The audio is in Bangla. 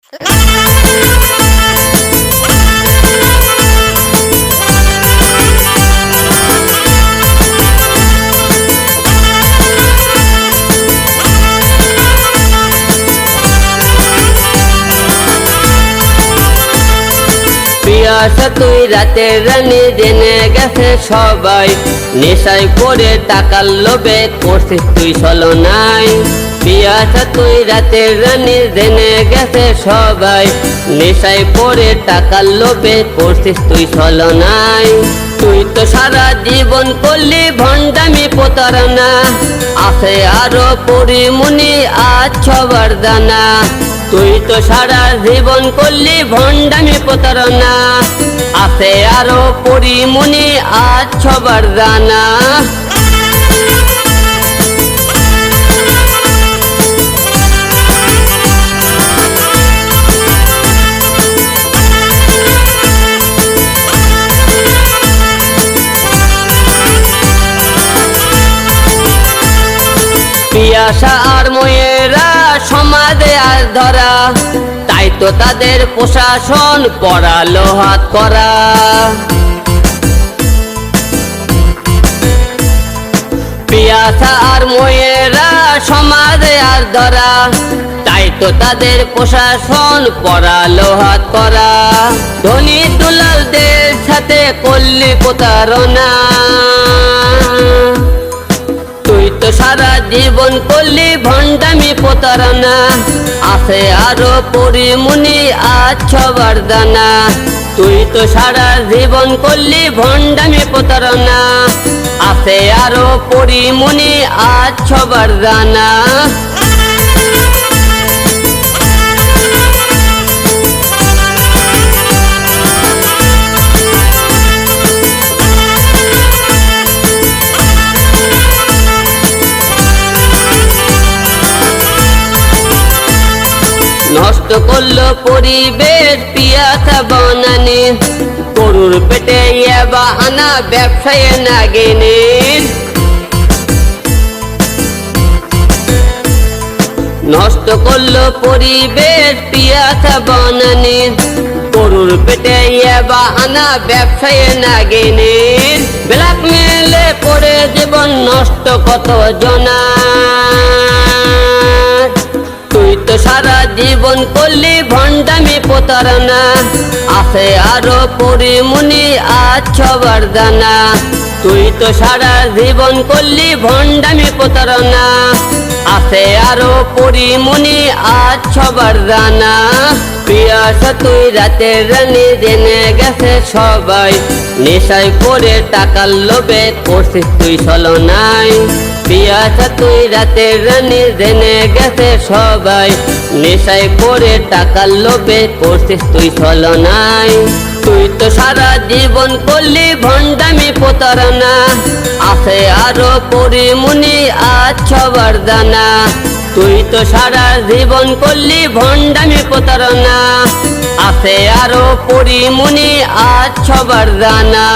পিয়াসা তুই রাতের রানী জেনে গেছে সবাই, নেশায় পড়ে টাকার লোভে করছিস তুই ছলনায়। পিয়াসা তুই রাতের রানী জেনে গেছে সবাই, নেশায় পড়ে টাকার লোভে করছিস তুই ছলনায়। তুই তো সারা জীবন করলি ভণ্ডামি প্রতারণা, আছে আরো পরিমণি আজ সবার জানা। তুই তো সারা জীবন করলি ভণ্ডামি প্রতারণা, আছে আরো পরিমণি আজ সবার জানা। পিয়াসা আর ময়েরা সমাজে আজ ধরা, তাই তো তাদের প্রশাসন পড়ালো হাত করা। পিয়াসা আর ময়েরা সমাজে আজ ধরা, তাই তো তাদের প্রশাসন পড়ালো হাত করা। ধনী দুলালদের সাথে করলি প্রতারণা, তুই তো সারা জীবন করলি ভণ্ডামি প্রতারণা, আছে আরো পরিমণি আজ সবার জানা। তুই তো সারা জীবন করলি ভণ্ডামি প্রতারণা, আছে আরো পরিমণি আজ সবার জানা। নষ্ট করলো পরিবেশ পিয়াসা বনানি, গরুর পেটে ইয়াবা আনা ব্যবসায় নাগিনীর। নষ্ট করলো পরিবেশ পিয়াসা বনানি, গরুর পেটে ইয়াবা আনা ব্যবসায় নাগিনীর। ব্ল্যাক মেলে পড়ে জীবন নষ্ট কত জনা, তুই তো সারা জীবন করলি ভণ্ডামি প্রতারণা, আছে আরো পরিমণি আজ সবার জানা। তুই তো সারা জীবন করলি ভণ্ডামি প্রতারণা, আছে আরো পরিমণি আজ সবার জানা। পিয়াসা তুই রাতের রানী জেনে গেছে সবাই, নেশায় পড়ে টাকার লোভে করছিস তুই ছলনায়। পিয়াসা তুই রাতের রানী জেনে গেছে সবাই, নেশায় পড়ে টাকার লোভে করছিস তুই ছলনায়। তুই তো সারা জীবন করলি ভণ্ডামি প্রতারণা, আছে আরো পরিমণি আজ সবার জানা। তুই তো সারা জীবন করলি ভণ্ডামি প্রতারণা, আছে আরো পরিমণি আজ সবার জানা।